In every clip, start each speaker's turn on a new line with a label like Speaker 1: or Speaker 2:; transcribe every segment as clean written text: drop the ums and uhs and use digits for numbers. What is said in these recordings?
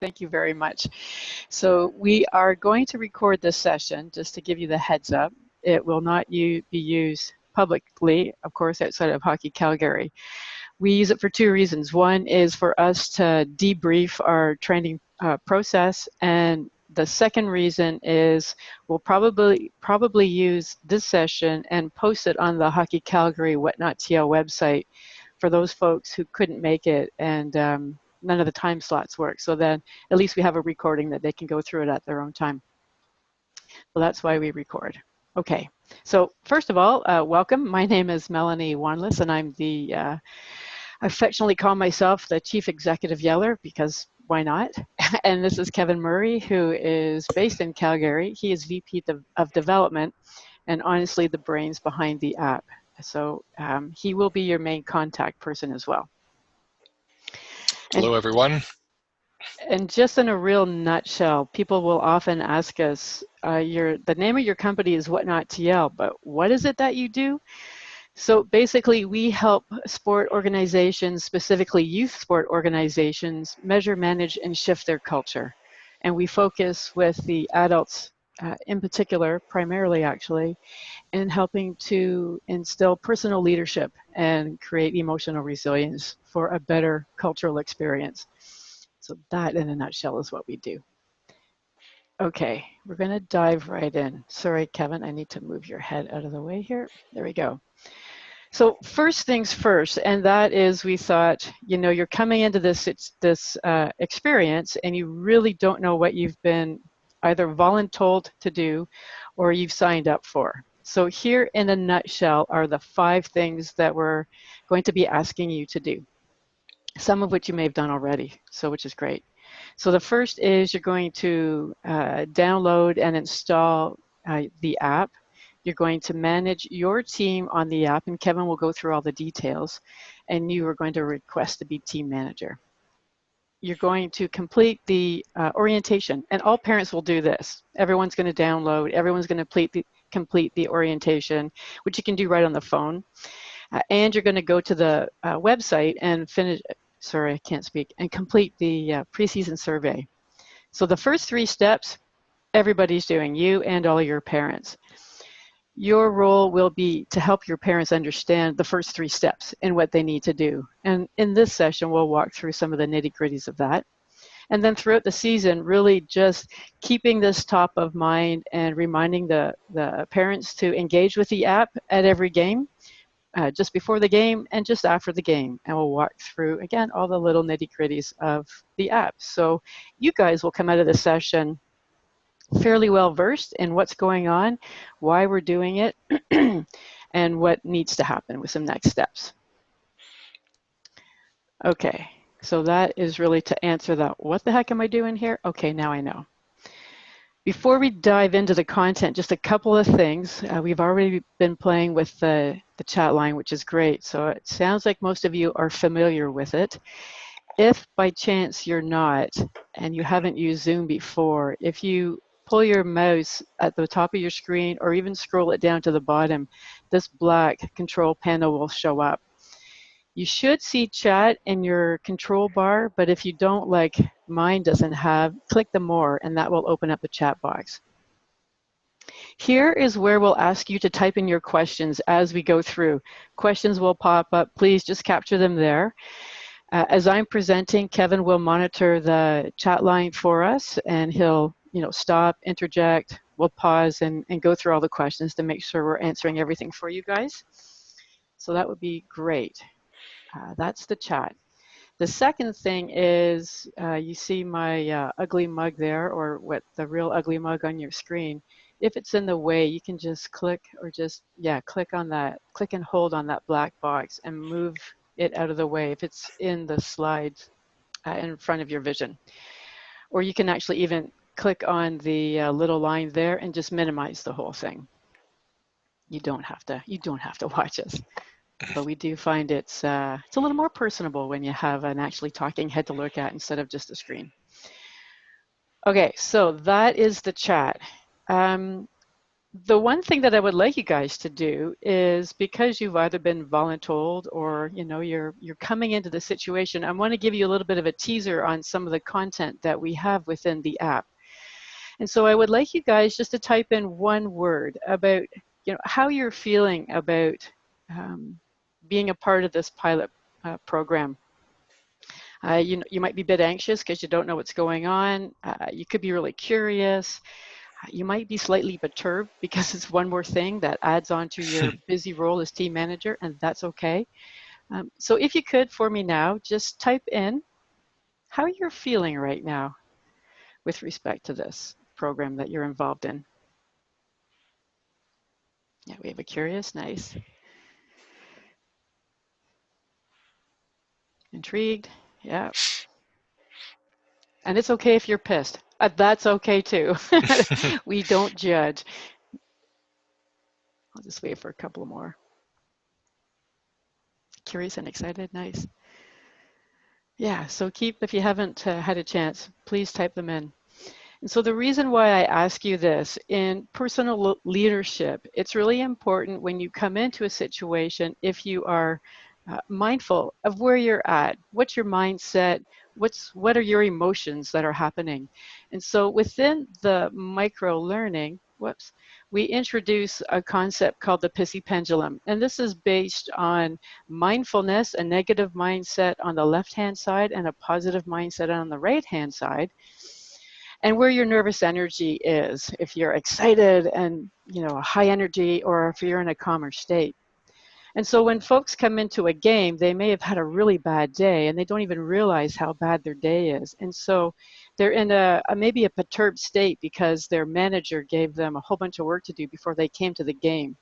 Speaker 1: Thank you very much. So we are going to record this session, just to give you the heads up. It will not be used publicly, of course, outside of Hockey Calgary. We use it for two reasons. One is for us to debrief our training process, and the second reason is we'll probably use this session and post it on the Hockey Calgary WNTY website for those folks who couldn't make it and none of the time slots work. So then at least we have a recording that they can go through it at their own time. So that's why we record. Okay, so first of all, welcome. My name is Melanie Wanless, and I'm the, I affectionately call myself the Chief Executive Yeller, because why not? And this is Kevin Murray, who is based in Calgary. He is VP of Development, and honestly the brains behind the app. So he will be your main contact person as well.
Speaker 2: Hello, everyone.
Speaker 1: And just in a real nutshell, people will often ask us, the name of your company is WNTY, but what is it that you do? So basically, we help sport organizations, specifically youth sport organizations, measure, manage, and shift their culture. And we focus with the adults in particular, primarily actually, in helping to instill personal leadership and create emotional resilience for a better cultural experience. So that in a nutshell is what we do. Okay, we're going to dive right in. Sorry, Kevin, I need to move your head out of the way here. There we go. So first things first, and that is we thought, you know, you're coming into this experience and you really don't know what you've been either voluntold to do or you've signed up for. So here in a nutshell are the 5 things that we're going to be asking you to do, some of which you may have done already, so which is great. So the first is you're going to download and install the app. You're going to manage your team on the app, and Kevin will go through all the details, and you are going to request to be team manager. You're going to complete the orientation, and all parents will do this. Everyone's going to download, everyone's going to complete the orientation, which you can do right on the phone. And you're going to go to the website and finish, sorry, I can't speak, and complete the preseason survey. So the first 3 steps, everybody's doing, you and all your parents. Your role will be to help your parents understand the first 3 steps and what they need to do. And in this session, we'll walk through some of the nitty-gritties of that. And then throughout the season, really just keeping this top of mind and reminding the parents to engage with the app at every game, just before the game and just after the game. And we'll walk through, again, all the little nitty-gritties of the app. So you guys will come out of the session fairly well versed in what's going on, why we're doing it, and what needs to happen with some next steps. Okay, so that is really to answer that, what the heck am I doing here? Okay, now I know. Before we dive into the content, just a couple of things. We've already been playing with the chat line, which is great. So it sounds like most of you are familiar with it. If by chance you're not, and you haven't used Zoom before, if you pull your mouse at the top of your screen or even scroll it down to the bottom, this black control panel will show up. You should see chat in your control bar, but if you don't, like mine doesn't have, click the more and that will open up the chat box. Here is where we'll ask you to type in your questions as we go through. Questions will pop up, please just capture them there. As I'm presenting, Kevin will monitor the chat line for us, and he'll stop, interject, we'll pause and go through all the questions to make sure we're answering everything for you guys. So that would be great. That's the chat. The second thing is you see my ugly mug there, or what the real ugly mug on your screen. If it's in the way, you can just click or just, click on that, click and hold on that black box and move it out of the way if it's in the slides in front of your vision. Or you can actually even click on the little line there and just minimize the whole thing. You don't have to watch us. But we do find it's a little more personable when you have an actually talking head to look at instead of just a screen. Okay, so that is the chat. The one thing that I would like you guys to do is, because you've either been voluntold or you're coming into the situation, I want to give you a little bit of a teaser on some of the content that we have within the app. And so I would like you guys just to type in one word about how you're feeling about being a part of this pilot program. You might be a bit anxious because you don't know what's going on. You could be really curious. You might be slightly perturbed because it's one more thing that adds on to your busy role as team manager, and that's okay. So if you could, for me now, just type in how you're feeling right now with respect to this program that you're involved in. Yeah, we have a curious, nice. Intrigued, yeah. And it's okay if you're pissed. That's okay too. We don't judge. I'll just wait for a couple more. Curious and excited, nice. Yeah, so if you haven't had a chance, please type them in. And so the reason why I ask you this, in personal leadership, it's really important when you come into a situation, if you are mindful of where you're at, what's your mindset, what are your emotions that are happening. And so within the micro learning, we introduce a concept called the pissy pendulum. And this is based on mindfulness, a negative mindset on the left-hand side and a positive mindset on the right-hand side, and where your nervous energy is, if you're excited and high energy, or if you're in a calmer state. And so when folks come into a game, they may have had a really bad day and they don't even realize how bad their day is. And so they're in maybe a perturbed state because their manager gave them a whole bunch of work to do before they came to the game.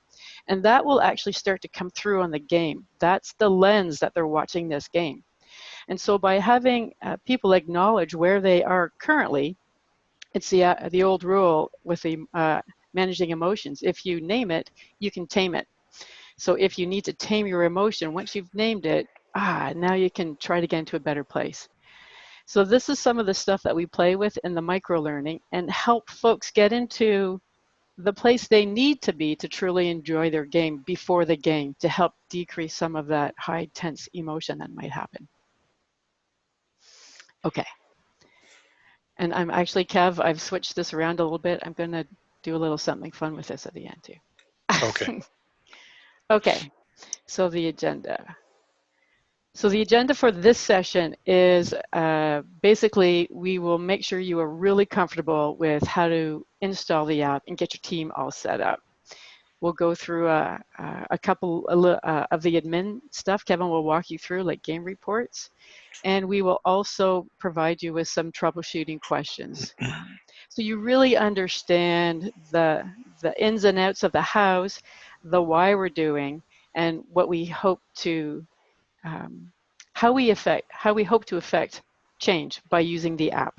Speaker 1: And that will actually start to come through on the game. That's the lens that they're watching this game. And so by having people acknowledge where they are currently, it's the old rule with the managing emotions. If you name it, you can tame it. So if you need to tame your emotion, once you've named it, now you can try to get into a better place. So this is some of the stuff that we play with in the micro-learning and help folks get into the place they need to be to truly enjoy their game before the game, to help decrease some of that high tense emotion that might happen. Okay. And I'm actually, Kev, I've switched this around a little bit. I'm going to do a little something fun with this at the end too.
Speaker 2: Okay.
Speaker 1: Okay, so the agenda. So the agenda for this session is basically we will make sure you are really comfortable with how to install the app and get your team all set up. We'll go through a couple of the admin stuff. Kevin will walk you through, like game reports. And we will also provide you with some troubleshooting questions. So you really understand the ins and outs of the hows, the why we're doing, and what we hope to, how we hope to affect change by using the app.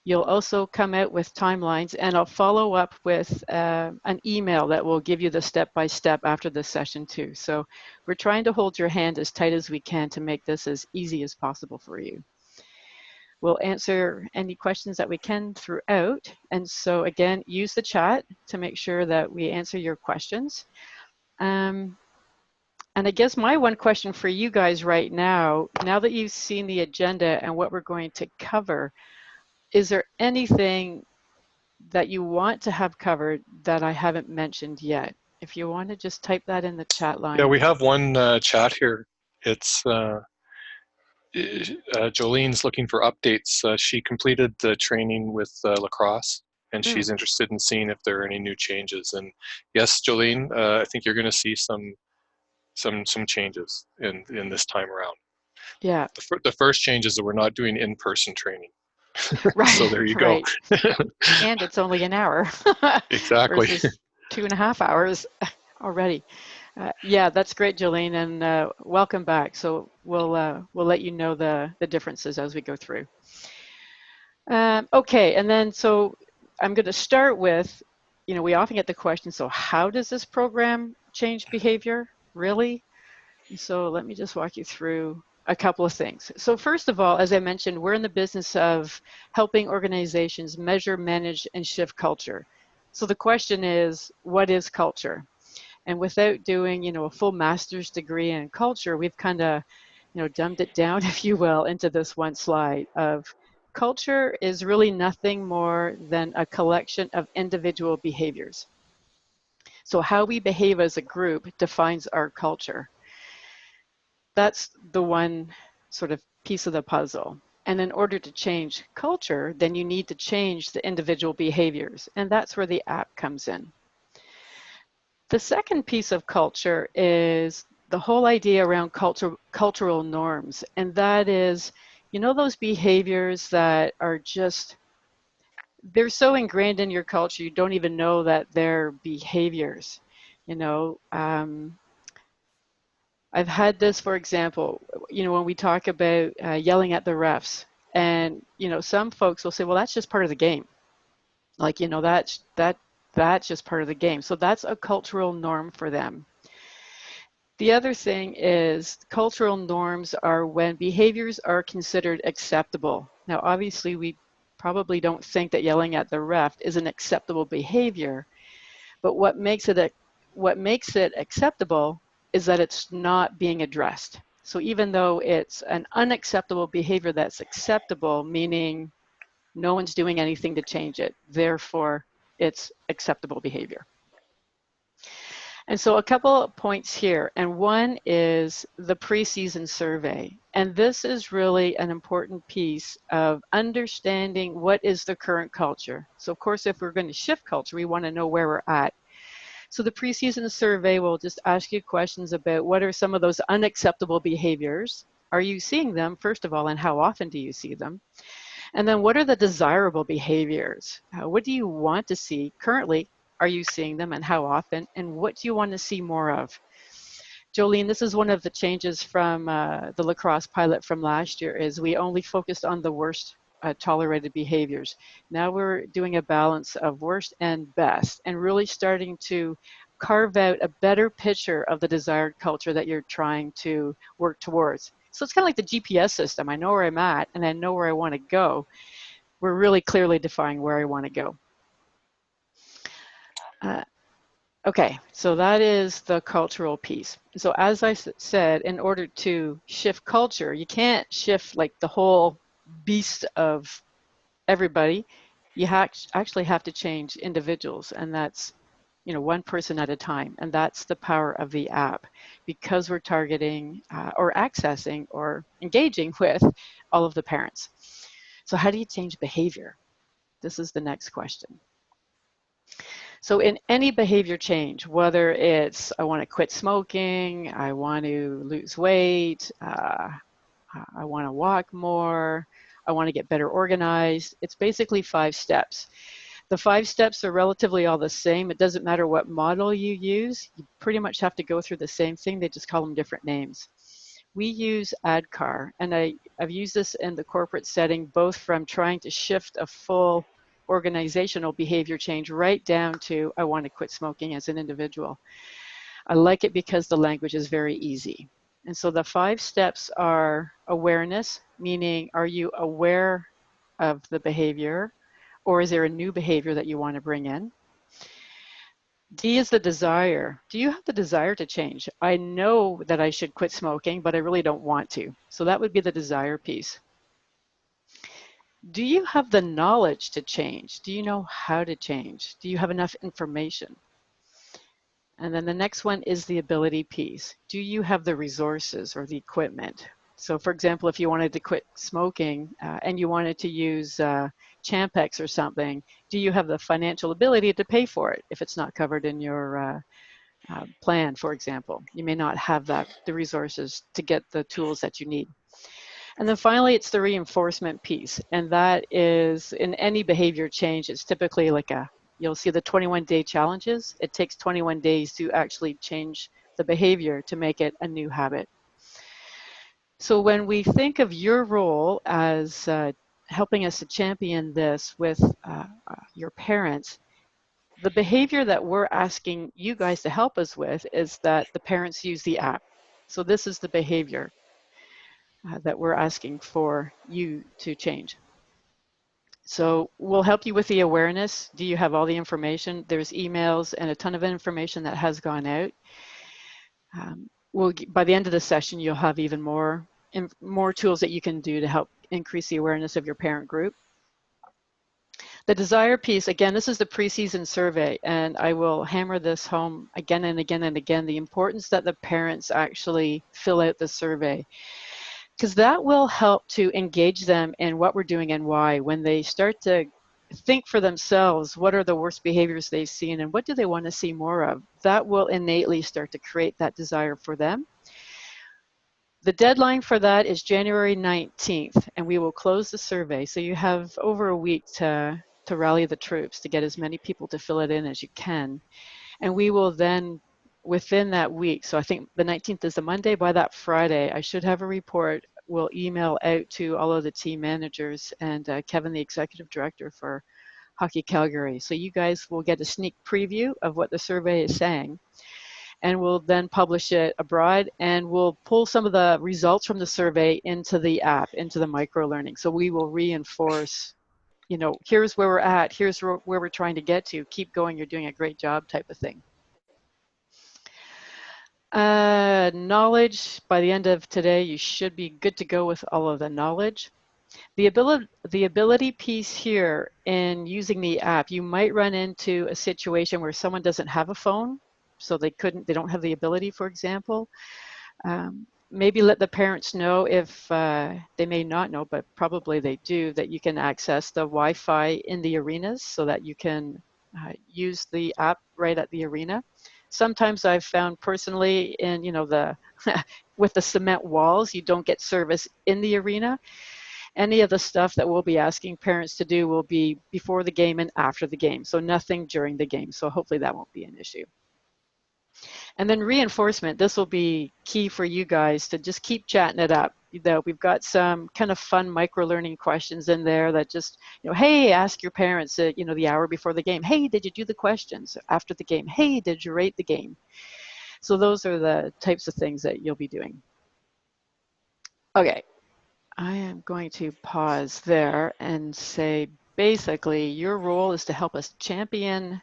Speaker 1: You'll also come out with timelines, and I'll follow up with an email that will give you the step-by-step after this session too. So we're trying to hold your hand as tight as we can to make this as easy as possible for you. We'll answer any questions that we can throughout. And so again, use the chat to make sure that we answer your questions. And I guess my one question for you guys right now that you've seen the agenda and what we're going to cover, is there anything that you want to have covered that I haven't mentioned yet? If you want to just type that in the chat line.
Speaker 2: Yeah, we have one chat here. It's Jolene's looking for updates. She completed the training with lacrosse, and she's interested in seeing if there are any new changes. And yes, Jolene, I think you're going to see some changes in this time around.
Speaker 1: Yeah.
Speaker 2: The first change is that we're not doing in-person training.
Speaker 1: Right.
Speaker 2: So there you
Speaker 1: Right.
Speaker 2: go.
Speaker 1: And it's only an hour.
Speaker 2: Exactly.
Speaker 1: Versus 2.5 hours already. Yeah, that's great, Jolene, and welcome back. So we'll let you know the differences as we go through. Okay, and then so I'm going to start with, we often get the question, so how does this program change behavior, really? So let me just walk you through a couple of things. So first of all, as I mentioned, we're in the business of helping organizations measure, manage, and shift culture. So the question is, what is culture? And without doing, a full master's degree in culture, we've kind of, dumbed it down, if you will, into this one slide of culture is really nothing more than a collection of individual behaviors. So how we behave as a group defines our culture. That's the one sort of piece of the puzzle. And in order to change culture, then you need to change the individual behaviors. And that's where the app comes in. The second piece of culture is the whole idea around cultural norms. And that is, those behaviors that are just, they're so ingrained in your culture, you don't even know that they're behaviors. You know, um, I've had this, for example, when we talk about yelling at the refs, and some folks will say, well, that's just part of the game. Like, that's just part of the game. So that's a cultural norm for them. The other thing is cultural norms are when behaviors are considered acceptable. Now, obviously, we probably don't think that yelling at the ref is an acceptable behavior, but what makes it acceptable is that it's not being addressed. So even though it's an unacceptable behavior that's acceptable, meaning no one's doing anything to change it, therefore it's acceptable behavior. And so a couple of points here, and one is the preseason survey. And this is really an important piece of understanding what is the current culture. So of course, if we're going to shift culture, we want to know where we're at. So the preseason survey will just ask you questions about what are some of those unacceptable behaviors. Are you seeing them, first of all, and how often do you see them? And then what are the desirable behaviors? What do you want to see currently? Are you seeing them and how often? And what do you want to see more of? Jolene, this is one of the changes from the lacrosse pilot from last year is we only focused on the worst tolerated behaviors. Now we're doing a balance of worst and best and really starting to carve out a better picture of the desired culture that you're trying to work towards. So it's kind of like the GPS system. I know where I'm at and I know where I want to go. We're really clearly defining where I want to go. Uh, Okay, so that is the cultural piece. So as I said, in order to shift culture, you can't shift like the whole beast of everybody. You actually have to change individuals, and that's one person at a time. And that's the power of the app because we're targeting or accessing or engaging with all of the parents. So how do you change behavior? This is the next question. So in any behavior change, whether it's I want to quit smoking, I want to lose weight, I want to walk more, I want to get better organized, it's basically 5 steps. The 5 steps are relatively all the same. It doesn't matter what model you use. You pretty much have to go through the same thing. They just call them different names. We use ADKAR, and I've used this in the corporate setting, both from trying to shift a full organizational behavior change right down to I want to quit smoking as an individual. I like it because the language is very easy. And so the 5 steps are awareness, meaning are you aware of the behavior or is there a new behavior that you want to bring in? D is the desire. Do you have the desire to change? I know that I should quit smoking, but I really don't want to. So that would be the desire piece. Do you have the knowledge to change? Do you know how to change? Do you have enough information? And then the next one is the ability piece. Do you have the resources or the equipment? So for example, if you wanted to quit smoking and you wanted to use Champex or something, do you have the financial ability to pay for it if it's not covered in your plan, for example? You may not have the resources to get the tools that you need. And then finally, it's the reinforcement piece. And that is in any behavior change, it's typically like you'll see the 21-day challenges. It takes 21 days to actually change the behavior to make it a new habit. So when we think of your role as helping us to champion this with your parents, the behavior that we're asking you guys to help us with is that the parents use the app. So this is the behavior that we're asking for you to change. So we'll help you with the awareness. Do you have all the information? There's emails and a ton of information that has gone out. By the end of the session, you'll have even more tools that you can do to help increase the awareness of your parent group. The desire piece, again, this is the preseason survey, and I will hammer this home again and again and again, the importance that the parents actually fill out the survey, because that will help to engage them in what we're doing and why. When they start to think for themselves, what are the worst behaviors they've seen and what do they want to see more of, that will innately start to create that desire for them. The deadline for that is January 19th, and we will close the survey. So you have over a week to rally the troops, to get as many people to fill it in as you can. And we will then, within that week, so I think the 19th is the Monday, by that Friday, I should have a report. We'll email out to all of the team managers and Kevin, the executive director for Hockey Calgary. So you guys will get a sneak preview of what the survey is saying, and we'll then publish it abroad, and we'll pull some of the results from the survey into the app, into the micro learning. So we will reinforce, here's where we're at, here's where we're trying to get to, keep going, you're doing a great job type of thing. Knowledge, by the end of today, you should be good to go with all of the knowledge. The ability piece here in using the app, you might run into a situation where someone doesn't have a phone, so they don't have the ability, for example. Maybe let the parents know, if they may not know, but probably they do, that you can access the Wi-Fi in the arenas so that you can use the app right at the arena. Sometimes I've found personally in, the with the cement walls, you don't get service in the arena. Any of the stuff that we'll be asking parents to do will be before the game and after the game, so nothing during the game. So hopefully that won't be an issue. And then reinforcement, this will be key for you guys to just keep chatting it up. We've got some kind of fun micro-learning questions in there that just, hey, ask your parents, the hour before the game, hey, did you do the questions? After the game, hey, did you rate the game? So those are the types of things that you'll be doing. Okay, I am going to pause there and say, basically, your role is to help us champion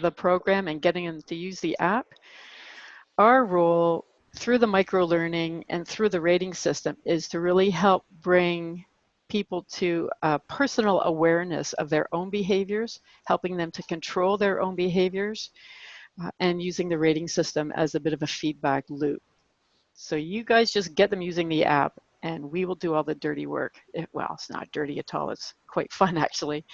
Speaker 1: the program and getting them to use the app. Our role through the micro-learning and through the rating system is to really help bring people to a personal awareness of their own behaviors, helping them to control their own behaviors, and using the rating system as a bit of a feedback loop. So you guys just get them using the app, and we will do all the dirty work. Well, it's not dirty at all. It's quite fun, actually.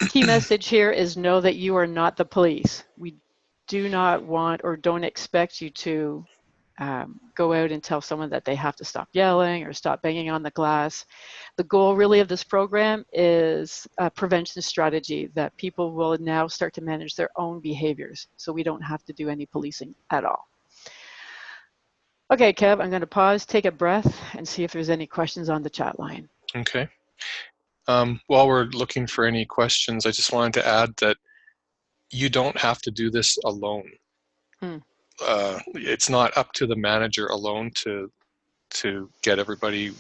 Speaker 1: Key message here is know that you are not the police. We do not want or don't expect you to go out and tell someone that they have to stop yelling or stop banging on the glass. The goal really of this program is a prevention strategy that people will now start to manage their own behaviors, so we don't have to do any policing at all. Okay, Kev, I'm going to pause, take a breath, and see if there's any questions on the chat line.
Speaker 2: Okay. While we're looking for any questions, I just wanted to add that you don't have to do this alone. It's not up to the manager alone to get everybody,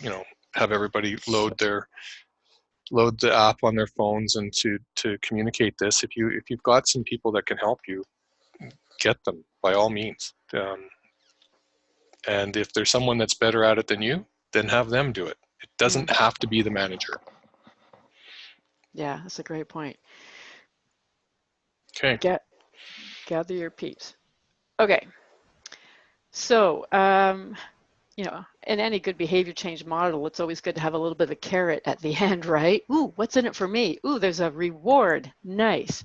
Speaker 2: have everybody load the app on their phones and to communicate this. If you've got some people that can help you, get them by all means. And if there's someone that's better at it than you, then have them do it. It doesn't have to be the manager.
Speaker 1: Yeah, that's a great point.
Speaker 2: Okay.
Speaker 1: Gather your peeps. Okay. So, in any good behavior change model, it's always good to have a little bit of a carrot at the end, right? Ooh, what's in it for me? Ooh, there's a reward. Nice.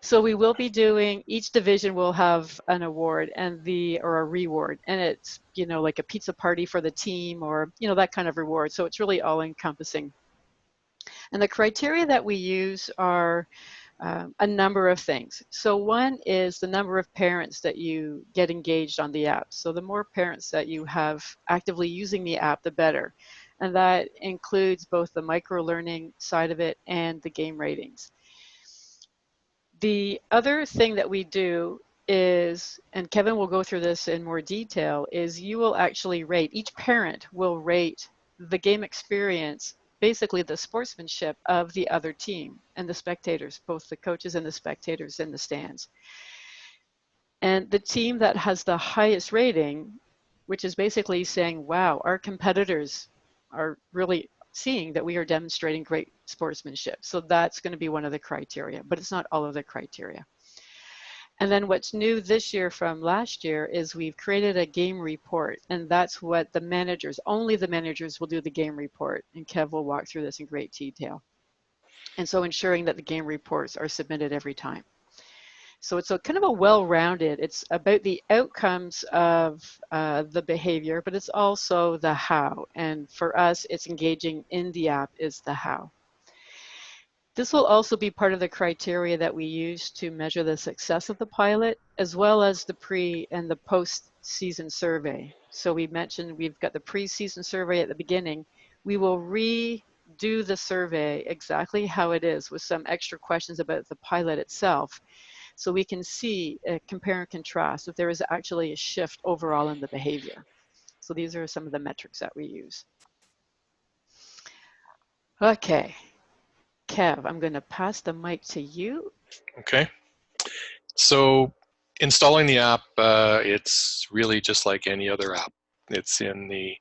Speaker 1: So we will be doing, each division will have an award or a reward, and it's, like a pizza party for the team, or, that kind of reward. So it's really all encompassing. And the criteria that we use are a number of things. So one is the number of parents that you get engaged on the app. So the more parents that you have actively using the app, the better. And that includes both the micro-learning side of it and the game ratings. The other thing that we do is, and Kevin will go through this in more detail, is you will actually rate, each parent will rate the game experience basically the sportsmanship of the other team and the spectators, both the coaches and the spectators in the stands. And the team that has the highest rating, which is basically saying, wow, our competitors are really seeing that we are demonstrating great sportsmanship. So that's going to be one of the criteria, but it's not all of the criteria. And then what's new this year from last year is we've created a game report, and that's what the managers, only the managers will do the game report. And Kev will walk through this in great detail. And so ensuring that the game reports are submitted every time. So it's a kind of a well-rounded, it's about the outcomes of the behavior, but it's also the how. And for us, it's engaging in the app is the how. This will also be part of the criteria that we use to measure the success of the pilot, as well as the pre and the post-season survey. So we mentioned we've got the pre-season survey at the beginning. We will redo the survey exactly how it is with some extra questions about the pilot itself, so we can see, compare and contrast if there is actually a shift overall in the behavior. So these are some of the metrics that we use. Okay, Kev, I'm going to pass the mic to you.
Speaker 2: Okay. So installing the app, it's really just like any other app. It's in the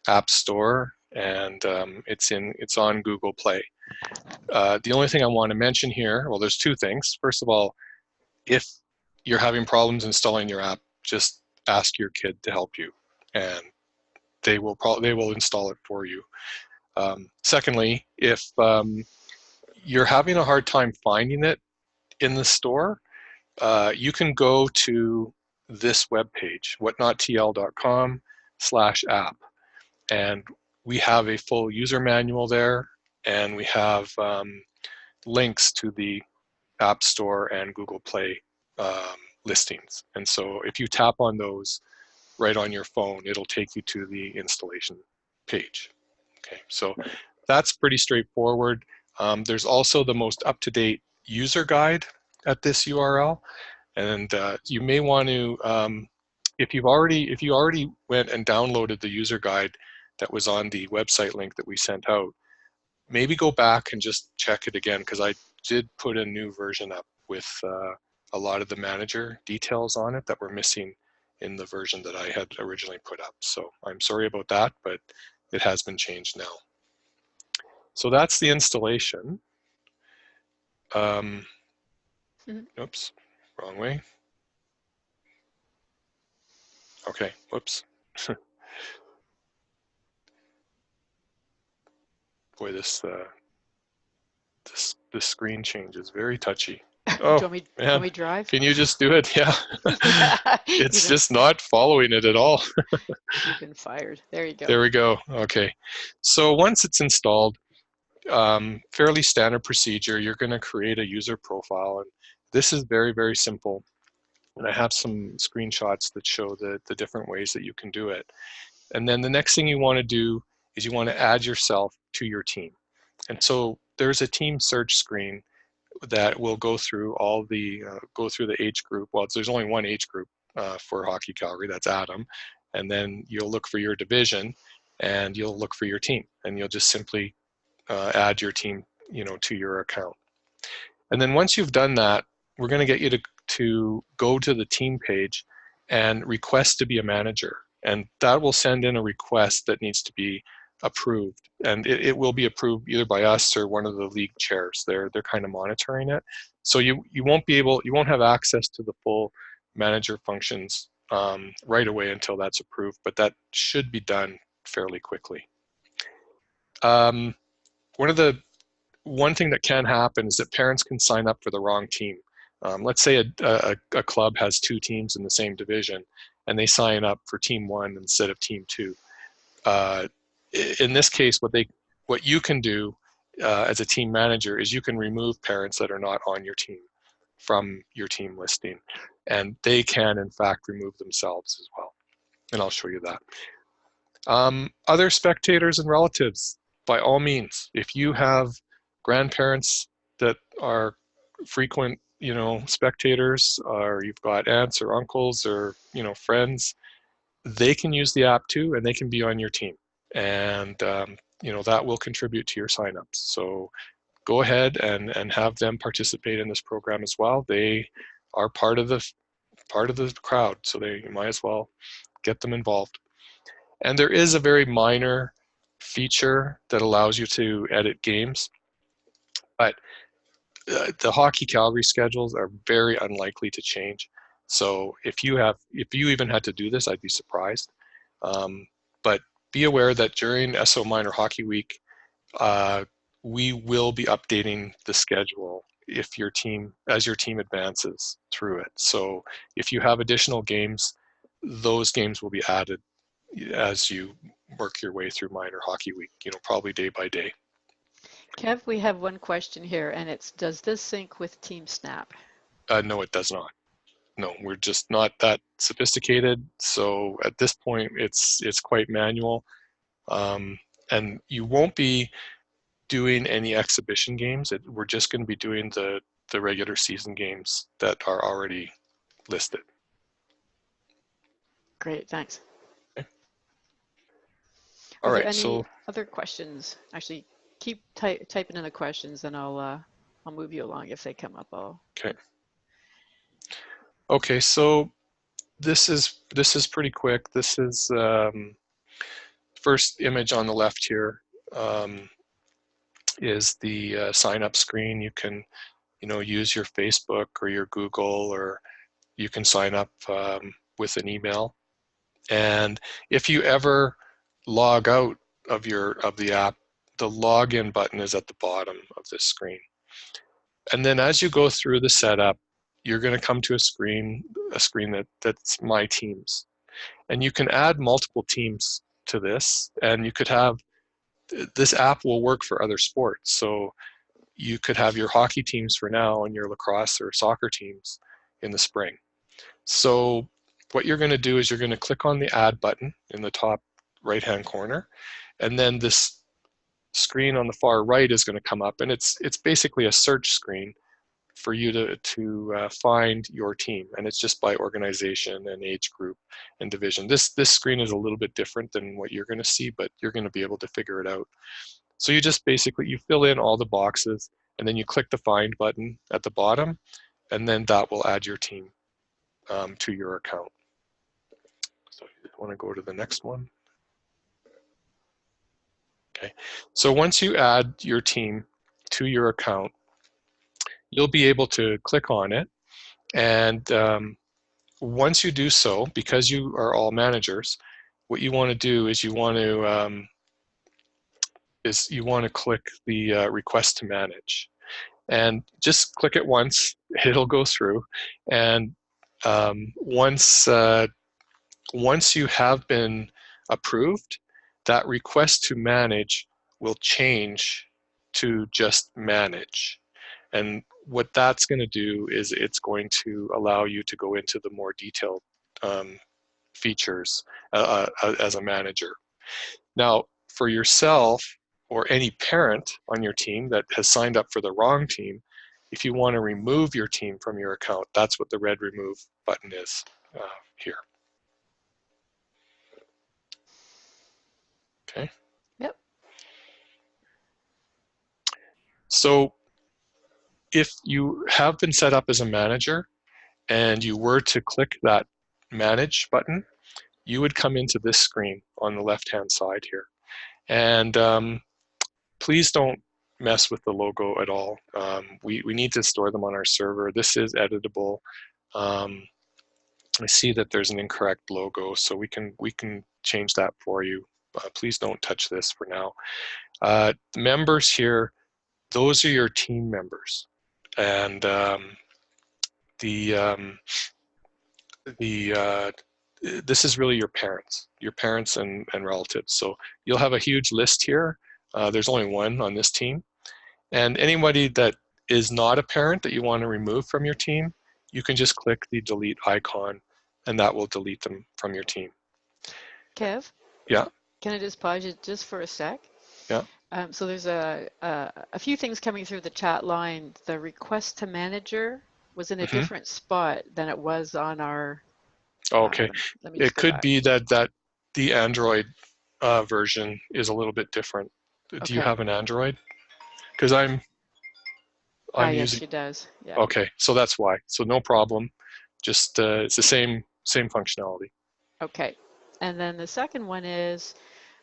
Speaker 2: App Store, and it's on Google Play. The only thing I want to mention here, well, there's two things. First of all, if you're having problems installing your app, just ask your kid to help you, and they will install it for you. Secondly, if you're having a hard time finding it in the store, you can go to this webpage, whatnottl.com/app, and we have a full user manual there, and we have links to the App Store and Google Play listings. And so if you tap on those right on your phone, it'll take you to the installation page. Okay, so that's pretty straightforward. There's also the most up-to-date user guide at this URL, and you may want to, if you already went and downloaded the user guide that was on the website link that we sent out, maybe go back and just check it again, because I did put a new version up with a lot of the manager details on it that were missing in the version that I had originally put up. So I'm sorry about that, but it has been changed now. So that's the installation. Oops, wrong way. Okay, whoops. Boy, this screen change is very touchy. Oh
Speaker 1: Do you want
Speaker 2: man,
Speaker 1: me to drive?
Speaker 2: can you just do it? Yeah, it's just not following it at all.
Speaker 1: You've been fired. There you go.
Speaker 2: There we go. Okay, so once it's installed, fairly standard procedure, you're going to create a user profile, and this is very, very simple. And I have some screenshots that show the different ways that you can do it. And then the next thing you want to do is you want to add yourself to your team. And so there's a team search screen that will go through all the age group. Well, there's only one age group for Hockey Calgary, that's Adam. And then you'll look for your division, and you'll look for your team, and you'll just simply add your team, to your account. And then once you've done that, we're going to get you to go to the team page and request to be a manager. And that will send in a request that needs to be approved. And it will be approved either by us or one of the league chairs. They're kind of monitoring it. So you won't have access to the full manager functions right away until that's approved, but that should be done fairly quickly. One thing that can happen is that parents can sign up for the wrong team. Let's say a club has two teams in the same division, and they sign up for team one instead of team two. In this case, what you can do as a team manager is you can remove parents that are not on your team from your team listing, and they can in fact remove themselves as well. And I'll show you that. Other spectators and relatives, by all means, if you have grandparents that are frequent, spectators, or you've got aunts or uncles or, friends, they can use the app too, and they can be on your team. and that will contribute to your signups. So go ahead and have them participate in this program as well. They are part of the crowd, so you might as well get them involved. And there is a very minor feature that allows you to edit games, but the Hockey Calgary schedules are very unlikely to change. So if you even had to do this, I'd be surprised. But be aware that during SO Minor Hockey Week, uh, we will be updating the schedule as your team advances through it. So if you have additional games, those games will be added as you work your way through Minor Hockey Week, probably day by day.
Speaker 1: Kev, we have one question here, and it's, does this sync with Team Snap?
Speaker 2: No, it does not. No, we're just not that sophisticated. So at this point, it's quite manual, and you won't be doing any exhibition games. We're just going to be doing the regular season games that are already listed.
Speaker 1: Great, thanks.
Speaker 2: Okay.
Speaker 1: Are
Speaker 2: All
Speaker 1: there
Speaker 2: right.
Speaker 1: any
Speaker 2: So
Speaker 1: other questions? Actually, keep typing in the questions, and I'll move you along if they come up.
Speaker 2: okay. Okay. So this is pretty quick. This is first image on the left here. Is the sign up screen. You can use your Facebook or your Google, or you can sign up with an email. And if you ever log out of the app, the login button is at the bottom of this screen. And then as you go through the setup, you're going to come to a screen that's My Teams. And you can add multiple teams to this, and you could have this app will work for other sports. So you could have your hockey teams for now and your lacrosse or soccer teams in the spring. So what you're going to do is you're going to click on the add button in the top right hand corner, and then this screen on the far right is going to come up, and it's basically a search screen for you to find your team, and it's just by organization and age group and division. This screen is a little bit different than what you're going to see, but you're going to be able to figure it out. So you just basically you fill in all the boxes, and then you click the find button at the bottom, and then that will add your team to your account. So you want to go to the next one. Okay, so once you add your team to your account, you'll be able to click on it, and once you do so, because you are all managers, what you want to do is you want to click the request to manage, and just click it once. It'll go through, and once you have been approved, that request to manage will change to just manage. And what that's going to do is it's going to allow you to go into the more detailed features as a manager. Now, for yourself or any parent on your team that has signed up for the wrong team, if you want to remove your team from your account, that's what the red remove button is here. Okay.
Speaker 1: Yep.
Speaker 2: So if you have been set up as a manager and you were to click that manage button, you would come into this screen on the left-hand side here. And please don't mess with the logo at all. We need to store them on our server. This is editable. I see that there's an incorrect logo, so we can change that for you. Please don't touch this for now. Members here, those are your team members, and this is really your parents and relatives. So you'll have a huge list here. There's only one on this team, and anybody that is not a parent that you want to remove from your team, you can just click the delete icon, and that will delete them from your team.
Speaker 1: Kev?
Speaker 2: Yeah.
Speaker 1: Can I just pause you just for a sec?
Speaker 2: Yeah.
Speaker 1: So there's a few things coming through the chat line. The request to manager was in a
Speaker 2: Mm-hmm.
Speaker 1: different spot than it was on our.
Speaker 2: Okay.
Speaker 1: Let me
Speaker 2: It
Speaker 1: just go
Speaker 2: could
Speaker 1: back.
Speaker 2: be that the Android version is a little bit different. Do you
Speaker 1: Okay.
Speaker 2: have an Android? Because I'm
Speaker 1: Yes,
Speaker 2: using.
Speaker 1: she does. Yeah.
Speaker 2: Okay, so that's why. So no problem. Just it's the same functionality.
Speaker 1: Okay. And then the second one is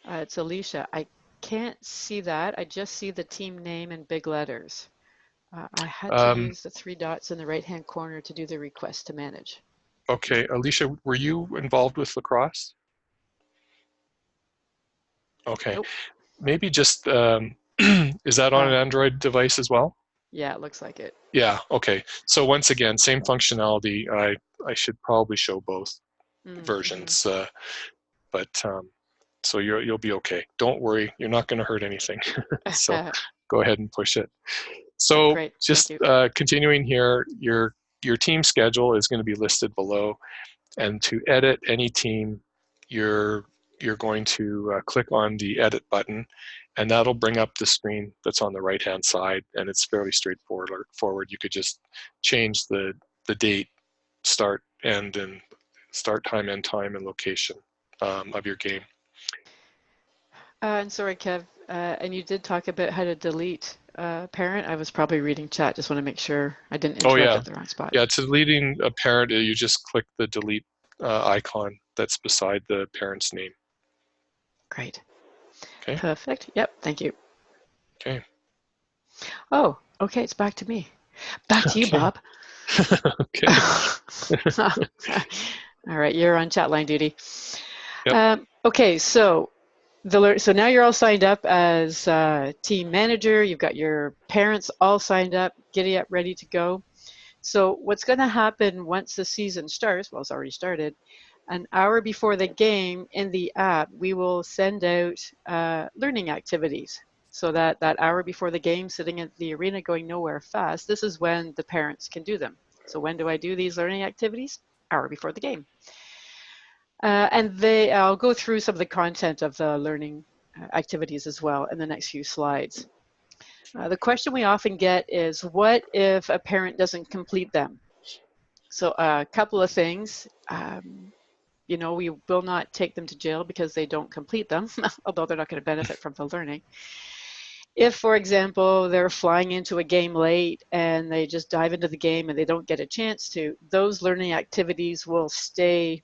Speaker 1: it's Alicia. I can't see that. I just see the team name in big letters. I had to
Speaker 2: Um,
Speaker 1: use the three dots in the right-hand corner to do the request to manage.
Speaker 2: okay, Alicia, were you involved with lacrosse? Okay,
Speaker 1: Nope.
Speaker 2: maybe just is that on an
Speaker 1: Uh,
Speaker 2: Android device as well?
Speaker 1: yeah, it looks like it.
Speaker 2: Yeah. Okay. So once again, same functionality. I should probably show both
Speaker 1: Mm-hmm.
Speaker 2: versions, but so you'll be okay. Don't worry, you're not going to hurt anything. So go ahead and push it. So
Speaker 1: Great. Thank
Speaker 2: just
Speaker 1: you.
Speaker 2: continuing here, your team schedule is going to be listed below, and to edit any team, you're going to click on the edit button, and that'll bring up the screen that's on the right hand side, and it's fairly straightforward. You could just change the date, start, end, and start time, end time, and location of your game.
Speaker 1: And sorry, Kev, and you did talk about how to delete parent. I was probably reading chat. Just want to make sure I didn't
Speaker 2: Oh
Speaker 1: interrupt
Speaker 2: yeah,
Speaker 1: at the wrong spot.
Speaker 2: yeah. To deleting a parent, you just click the delete icon that's beside the parent's name.
Speaker 1: Great.
Speaker 2: Okay.
Speaker 1: Perfect. Yep. Thank you.
Speaker 2: Okay.
Speaker 1: Oh, okay. It's back to me. Back to you,
Speaker 2: Okay.
Speaker 1: Bob.
Speaker 2: Okay.
Speaker 1: All right, you're on chat line duty.
Speaker 2: Yep.
Speaker 1: Okay, so so now you're all signed up as team manager. You've got your parents all signed up, giddy up, ready to go. So what's going to happen once the season starts? Well, it's already started. An hour before the game in the app, we will send out learning activities. So that hour before the game, sitting at the arena going nowhere fast, this is when the parents can do them. So when do I do these learning activities? Hour before the game. And I'll go through some of the content of the learning activities as well in the next few slides. The question we often get is, what if a parent doesn't complete them? So a couple of things. We will not take them to jail because they don't complete them, although they're not going to benefit from the learning. If, for example, they're flying into a game late and they just dive into the game and they don't get a chance to, those learning activities will stay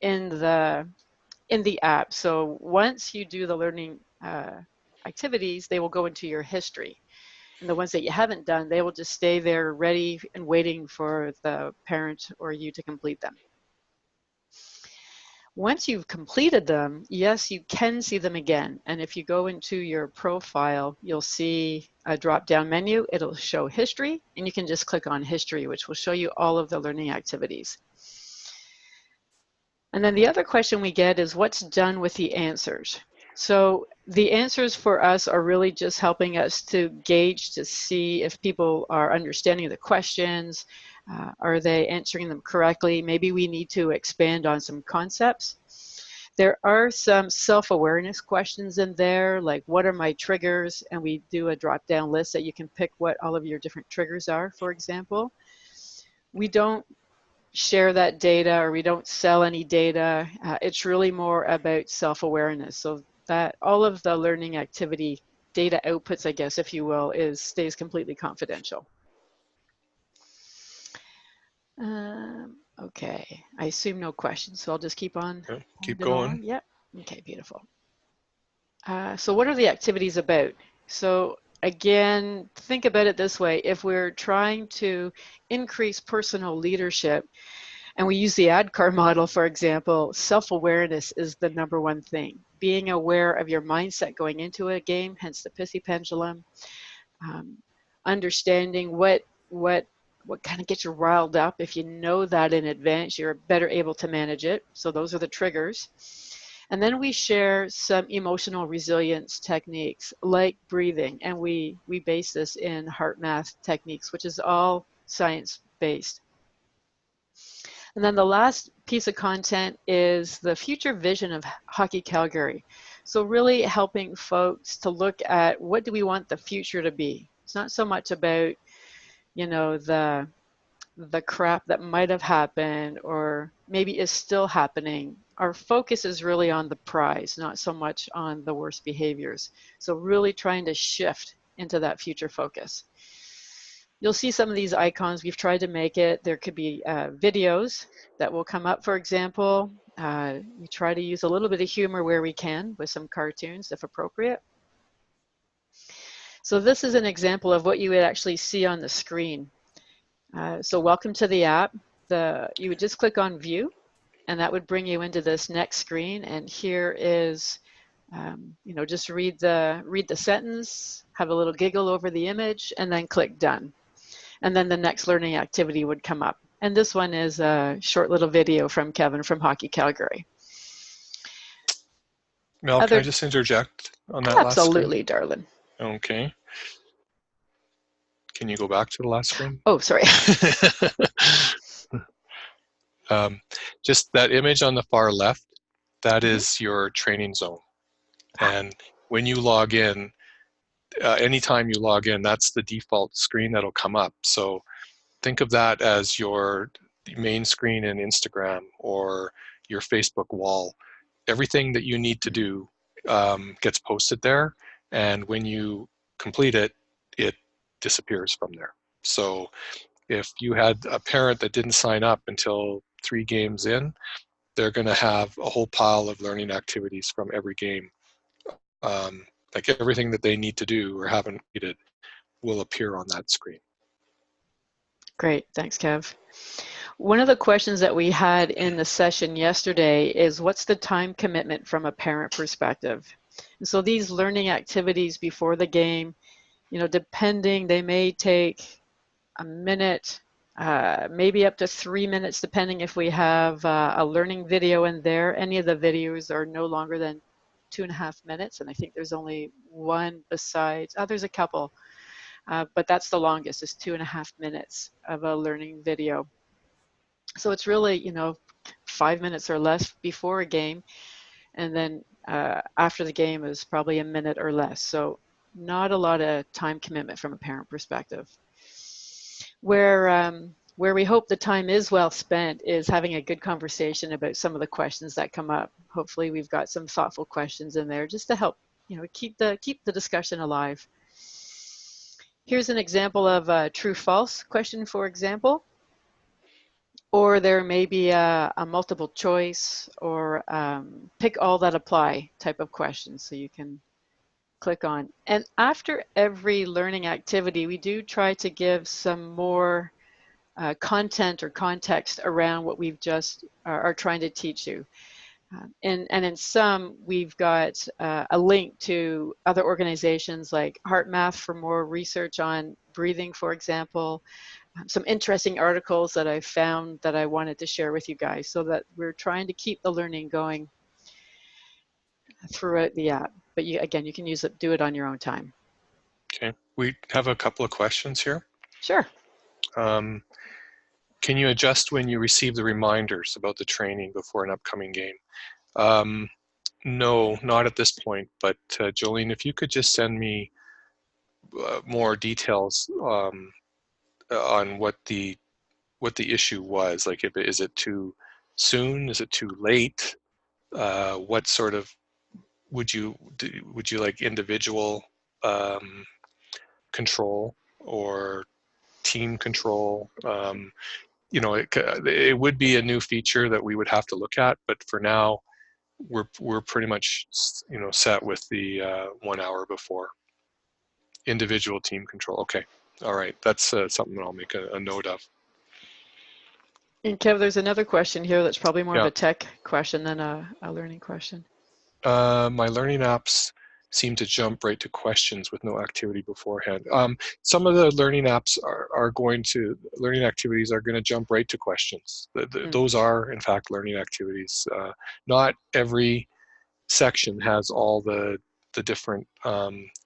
Speaker 1: in the app. So once you do the learning activities, they will go into your history. And the ones that you haven't done, they will just stay there ready and waiting for the parent or you to complete them. Once you've completed them, yes, you can see them again. And if you go into your profile, you'll see a drop-down menu. It'll show history, and you can just click on history, which will show you all of the learning activities. And then the other question we get is, what's done with the answers? So the answers for us are really just helping us to gauge to see if people are understanding the questions. Are they answering them correctly? Maybe we need to expand on some concepts. There are some self-awareness questions in there, like what are my triggers? And we do a drop-down list that you can pick what all of your different triggers are, for example. We don't share that data or we don't sell any data. It's really more about self-awareness. So that all of the learning activity data outputs, I guess, if you will, stays completely confidential. Okay, I assume no questions, so I'll just keep on
Speaker 2: Yeah, keep
Speaker 1: moving
Speaker 2: going.
Speaker 1: along. Yep. Okay, beautiful. So what are the activities about? So again, think about it this way. If we're trying to increase personal leadership, and we use the ADKAR model, for example, self-awareness is the number one thing. Being aware of your mindset going into a game, hence the pithy pendulum, um, understanding what kind of gets you riled up. If you know that in advance, you're better able to manage it. So those are the triggers. And then we share some emotional resilience techniques like breathing, and we base this in heart math techniques, which is all science-based. And then the last piece of content is the future vision of Hockey Calgary. So really helping folks to look at what do we want the future to be. It's not so much about, the crap that might have happened or maybe is still happening. our focus is really on the prize, not so much on the worst behaviors. So really trying to shift into that future focus. You'll see some of these icons. We've tried to make it. There could be videos that will come up, for example. We try to use a little bit of humor where we can with some cartoons, if appropriate. So this is an example of what you would actually see on the screen. So welcome to the app. You would just click on View, and that would bring you into this next screen. And here is, just read the sentence, have a little giggle over the image, and then click Done. And then the next learning activity would come up. And this one is a short little video from Kevin from Hockey Calgary.
Speaker 2: Mel, can I just interject on that last screen?
Speaker 1: Absolutely, darling.
Speaker 2: Okay. Can you go back to the last screen?
Speaker 1: Oh, sorry.
Speaker 2: Just that image on the far left, that is your training zone. And when you log in, anytime you log in, that's the default screen that'll come up. So think of that as your main screen in Instagram or your Facebook wall. Everything that you need to do gets posted there, and when you complete it, it disappears from there. So if you had a parent that didn't sign up until 3 games in, they're going to have a whole pile of learning activities from every game. Like everything that they need to do or haven't completed will appear on that screen.
Speaker 1: Great, thanks, Kev. One of the questions that we had in the session yesterday is, what's the time commitment from a parent perspective? And so these learning activities before the game, depending, they may take a minute, maybe up to 3 minutes, depending if we have a learning video in there. Any of the videos are no longer than 2.5 minutes, and I think there's only one besides, there's a couple, but that's the longest, is 2.5 minutes of a learning video. So it's really, 5 minutes or less before a game, and then after the game is probably a minute or less. So not a lot of time commitment from a parent perspective. Where we hope the time is well spent is having a good conversation about some of the questions that come up. Hopefully we've got some thoughtful questions in there just to help, keep the discussion alive. Here's an example of a true-false question, for example. Or there may be a multiple choice or pick all that apply type of question. So you can click on. And after every learning activity, we do try to give some more content or context around what we've just are trying to teach you. And in some, we've got a link to other organizations like HeartMath for more research on breathing, for example. Some interesting articles that I found that I wanted to share with you guys, so that we're trying to keep the learning going throughout the app. But again, you can do it on your own time.
Speaker 2: Okay, we have a couple of questions here.
Speaker 1: Sure.
Speaker 2: Can you adjust when you receive the reminders about the training before an upcoming game? No, not at this point, but Jolene, if you could just send me more details on what the issue was. Like, is it too soon? Is it too late? What sort of would you like individual control or team control? It would be a new feature that we would have to look at, but for now, we're pretty much set with the 1 hour before. Individual team control. Okay, all right, that's something I'll make a note of.
Speaker 1: And Kev, there's another question here that's probably more of a tech question than a learning question.
Speaker 2: My learning apps seem to jump right to questions with no activity beforehand. Some of the learning apps learning activities are going to jump right to questions. Those are, in fact, learning activities. Not every section has all the different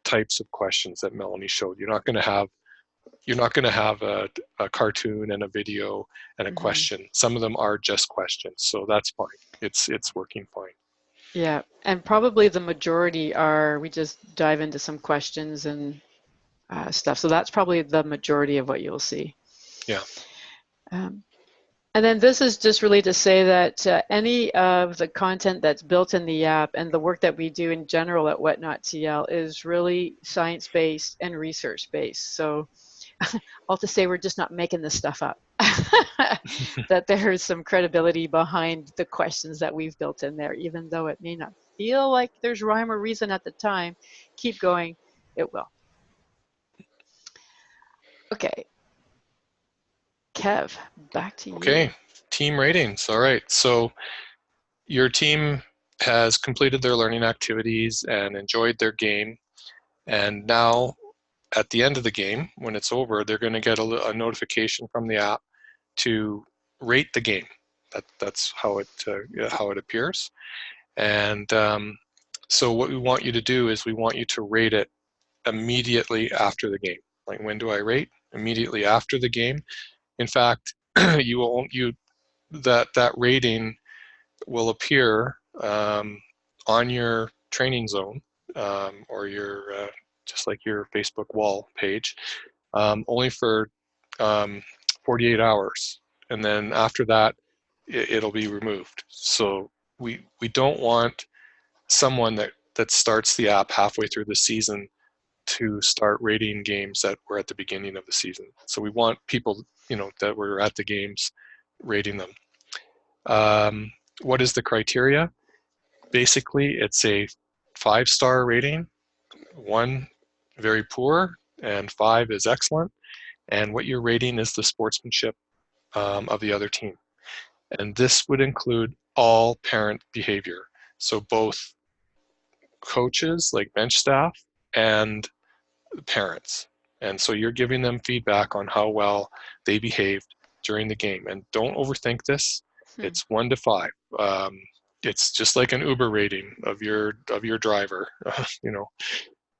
Speaker 2: types of questions that Melanie showed. You're not going to have a cartoon and a video and a question. Some of them are just questions, so that's fine. It's working fine.
Speaker 1: Yeah, and probably the majority are, we just dive into some questions and stuff. So that's probably the majority of what you'll see.
Speaker 2: Yeah.
Speaker 1: And then this is just really to say that any of the content that's built in the app and the work that we do in general at WhatNotTL is really science-based and research-based. So all to say we're just not making this stuff up. That there's some credibility behind the questions that we've built in there, even though it may not feel like there's rhyme or reason at the time. Keep going, it will. Okay, Kev, back to
Speaker 2: Okay,
Speaker 1: you.
Speaker 2: team ratings. All right, so your team has completed their learning activities and enjoyed their game, and now at the end of the game, when it's over, they're going to get a notification from the app to rate the game. That's how it appears. And so what we want you to do is we want you to rate it immediately after the game. Like, when do I rate? Immediately after the game. In fact, that rating will appear on your training zone, or your just like your Facebook wall page, only for um, 48 hours, and then after that, it'll be removed. So we don't want someone that starts the app halfway through the season to start rating games that were at the beginning of the season. So we want people, that were at the games, rating them. What is the criteria? Basically, it's a 5-star rating, 1 very poor, and 5 is excellent. And what you're rating is the sportsmanship of the other team. And this would include all parent behavior. So both coaches, like bench staff, and parents. And so you're giving them feedback on how well they behaved during the game. And don't overthink this.
Speaker 1: Hmm.
Speaker 2: It's 1 to 5. It's just like an Uber rating of your driver.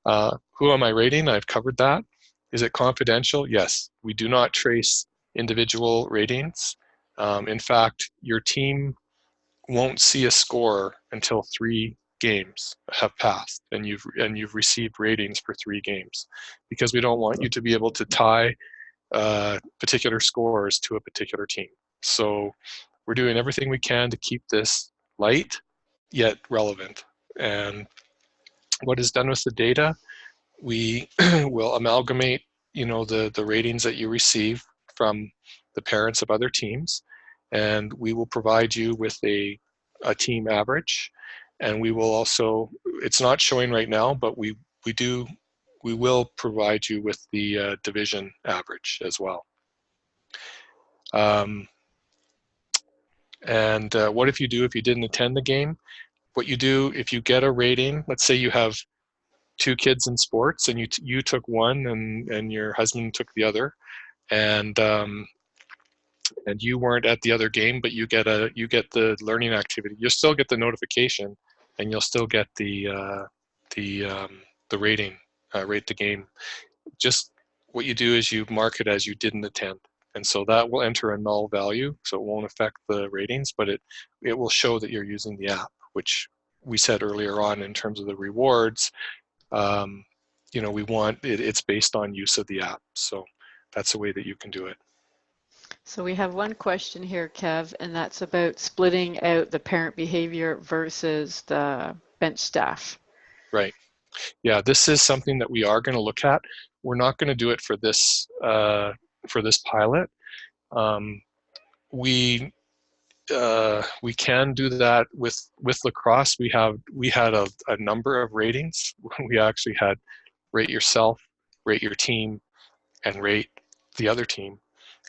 Speaker 2: Who am I rating? I've covered that. Is it confidential? Yes. We do not trace individual ratings. In fact, your team won't see a score until 3 games have passed and you've received ratings for 3 games, because we don't want you to be able to tie particular scores to a particular team. So we're doing everything we can to keep this light yet relevant. And what is done with the data? We will amalgamate, the ratings that you receive from the parents of other teams, and we will provide you with a team average. And we will also, it's not showing right now, but we will provide you with the division average as well. Um, and what if you didn't attend the game? What you do if you get a rating, let's say you have 2 kids in sports, and you took one, and your husband took the other, and you weren't at the other game, but you get the learning activity. You'll still get the notification, and you'll still get the the rating, rate the game. Just what you do is you mark it as you didn't attend, and so that will enter a null value, so it won't affect the ratings, but it will show that you're using the app, which we said earlier on in terms of the rewards. um, we want it's based on use of the app. So that's a way that you can do it.
Speaker 1: So we have one question here, Kev, and that's about splitting out the parent behavior versus the bench staff.
Speaker 2: Right. Yeah, this is something that we are going to look at. We're not going to do it for this pilot. Um, we can do that with lacrosse. We had a number of ratings. We actually had rate yourself, rate your team, and rate the other team.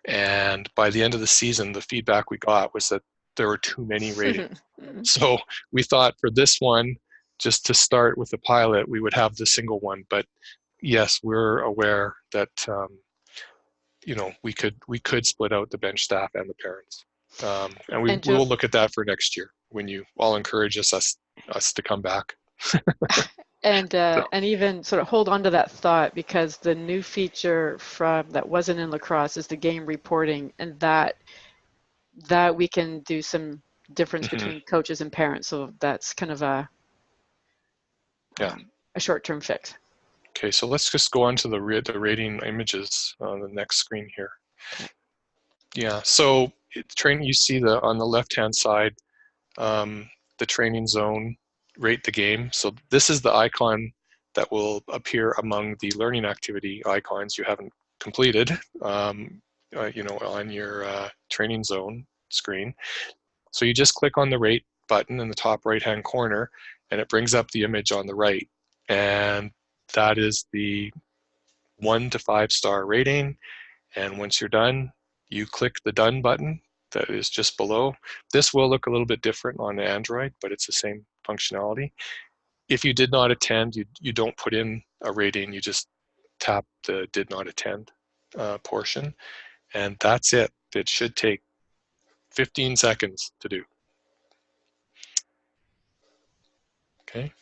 Speaker 2: And by the end of the season, the feedback we got was that there were too many ratings. So we thought for this one, just to start with the pilot, we would have the single one. But yes, we're aware that we could split out the bench staff and the parents, and we
Speaker 1: And
Speaker 2: we
Speaker 1: jo
Speaker 2: will look at that for next year when you all encourage us to come back. So,
Speaker 1: and even sort of hold on to that thought, because the new feature from that wasn't in lacrosse is the game reporting, and that we can do some difference
Speaker 2: mhm,
Speaker 1: between coaches and parents. So that's kind of
Speaker 2: yeah.
Speaker 1: a short-term fix.
Speaker 2: Okay, so let's just go on to the rating images on the next screen here.
Speaker 1: Okay.
Speaker 2: Yeah, so training, you see the on the left-hand side, the training zone, rate the game. So this is the icon that will appear among the learning activity icons you haven't completed, on your training zone screen. So you just click on the rate button in the top right-hand corner, and it brings up the image on the right. And that is the 1 to 5-star rating. And once you're done, you click the done button that is just below. This will look a little bit different on Android, but it's the same functionality. If you did not attend, you don't put in a rating, you just tap the did not attend portion, and that's it. It should take 15 seconds to do. Okay.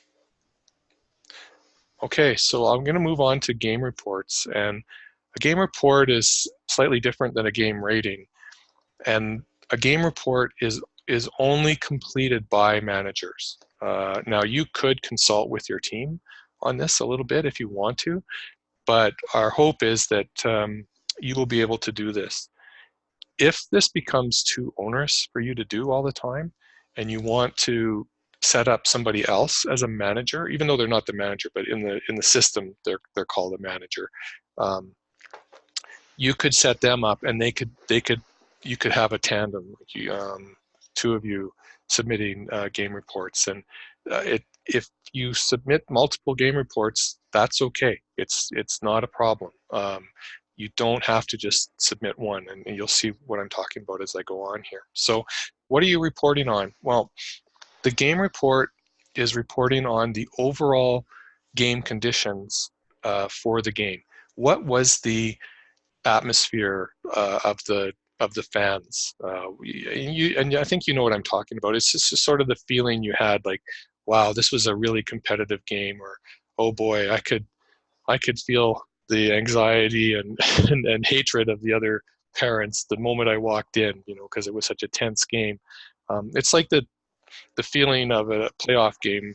Speaker 2: Okay, so I'm going to move on to game reports, and a game report is slightly different than a game rating. And a game report is only completed by managers. Now, you could consult with your team on this a little bit if you want to, but our hope is that you will be able to do this. If this becomes too onerous for you to do all the time, and you want to set up somebody else as a manager, even though they're not the manager, but in the system they're called a manager. You could set them up, and you could have a tandem, two of you submitting game reports, and if you submit multiple game reports, that's okay. It's not a problem. You don't have to just submit one, and you'll see what I'm talking about as I go on here. So what are you reporting on? Well, the game report is reporting on the overall game conditions for the game. What was the atmosphere of the fans? And I think you know what I'm talking about. It's just sort of the feeling you had, like, wow, this was a really competitive game, or oh boy, I could feel the anxiety and and hatred of the other parents the moment I walked in, because it was such a tense game. It's like the feeling of a playoff game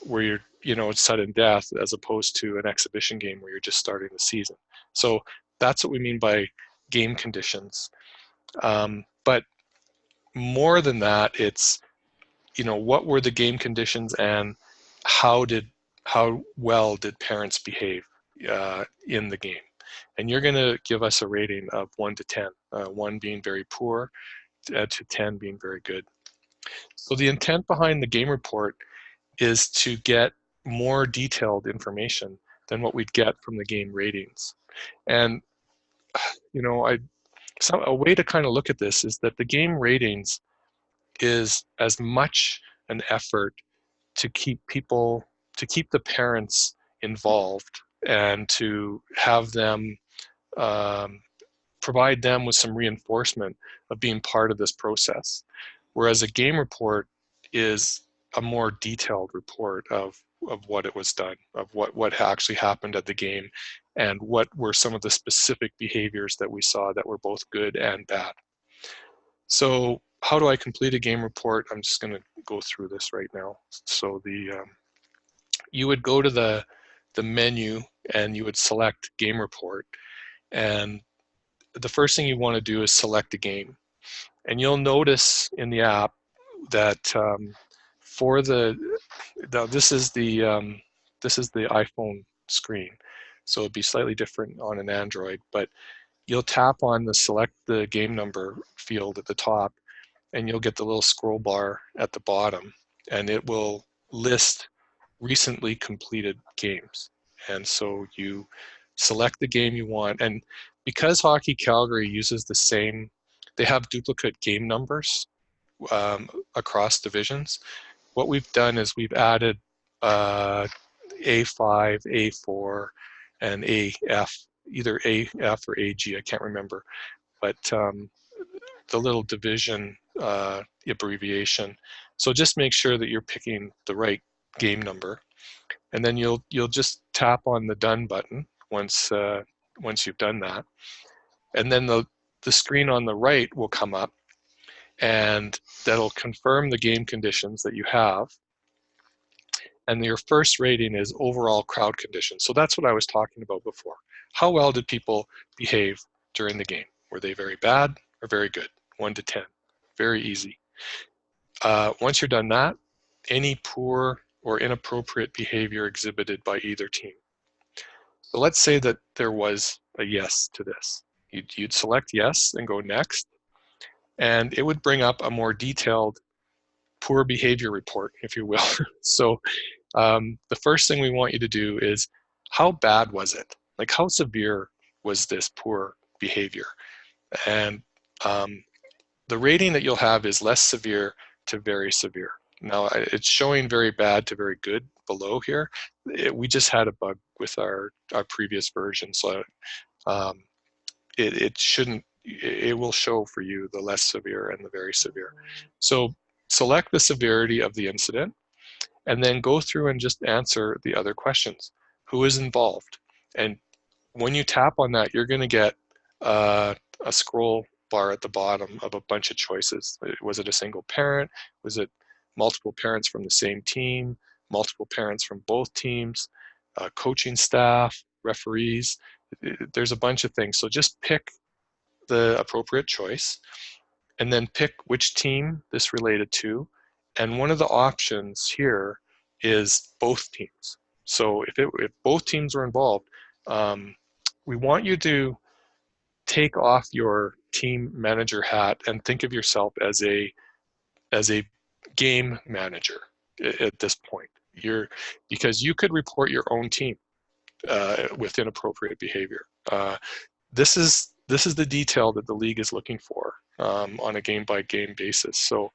Speaker 2: where it's sudden death, as opposed to an exhibition game where you're just starting the season. So that's what we mean by game conditions. But more than that, it's, what were the game conditions, and how well did parents behave in the game? And you're going to give us a rating of 1 to 10, 1 being very poor, to 10 being very good. So the intent behind the game report is to get more detailed information than what we'd get from the game ratings. And a way to kind of look at this is that the game ratings is as much an effort to keep the parents involved, and to have them provide them with some reinforcement of being part of this process. Whereas a game report is a more detailed report of what it was done, of what actually happened at the game, and what were some of the specific behaviors that we saw that were both good and bad. So how do I complete a game report? I'm just going to go through this right now. So you would go to the menu, and you would select game report, and the first thing you want to do is select a game. And you'll notice in the app that for this is the iPhone screen, so it'd be slightly different on an Android, but you'll tap on the select the game number field at the top, and you'll get the little scroll bar at the bottom, and it will list recently completed games. And so you select the game you want, and because Hockey Calgary uses they have duplicate game numbers across divisions. What we've done is we've added A5, A4, and AF, either AF or AG, I can't remember, but the little division abbreviation. So just make sure that you're picking the right game number, and then you'll just tap on the done button once you've done that, and then the screen on the right will come up, and that'll confirm the game conditions that you have. And your first rating is overall crowd conditions. So that's what I was talking about before. How well did people behave during the game? Were they very bad or very good? 1 to 10. Very easy. Once you're done that, any poor or inappropriate behavior exhibited by either team. So let's say that there was a yes to this. You'd select yes and go next, and it would bring up a more detailed poor behavior report, if you will. So the first thing we want you to do is, how bad was it? Like, how severe was this poor behavior? And the rating that you'll have is less severe to very severe. Now, it's showing very bad to very good below here. We just had a bug with our previous version, so it shouldn't, it will show for you the less severe and the very severe. So select the severity of the incident, and then go through and just answer the other questions. Who is involved? And when you tap on that, you're going to get a scroll bar at the bottom of a bunch of choices. Was it a single parent? Was it multiple parents from the same team? Multiple parents from both teams? Coaching staff? Referees? There's a bunch of things. So just pick the appropriate choice and then pick which team this related to. And one of the options here is both teams. So if both teams are involved, we want you to take off your team manager hat and think of yourself as a game manager at this point. Because you could report your own team with inappropriate behavior. This is the detail that the league is looking for on a game-by-game basis. So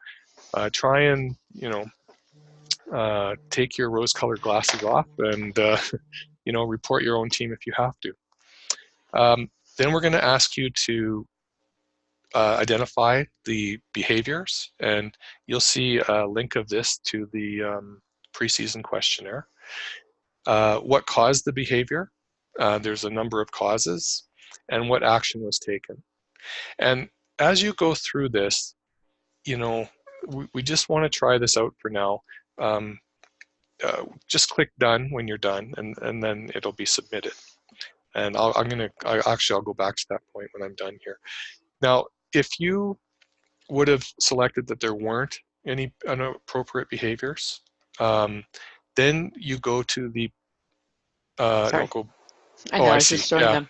Speaker 2: try and take your rose-colored glasses off and report your own team if you have to. Then we're going to ask you to identify the behaviors, and you'll see a link of this to the preseason questionnaire. What caused the behavior? There's a number of causes, and what action was taken. And as you go through this, we just want to try this out for now. Just click done when you're done, and then it'll be submitted. And I'll go back to that point when I'm done here. Now, if you would have selected that there weren't any inappropriate behaviors, then you go to the
Speaker 1: Sorry.
Speaker 2: go.
Speaker 1: I
Speaker 2: Oh,
Speaker 1: know, I
Speaker 2: I
Speaker 1: was
Speaker 2: see.
Speaker 1: just showing
Speaker 2: Yeah.
Speaker 1: them.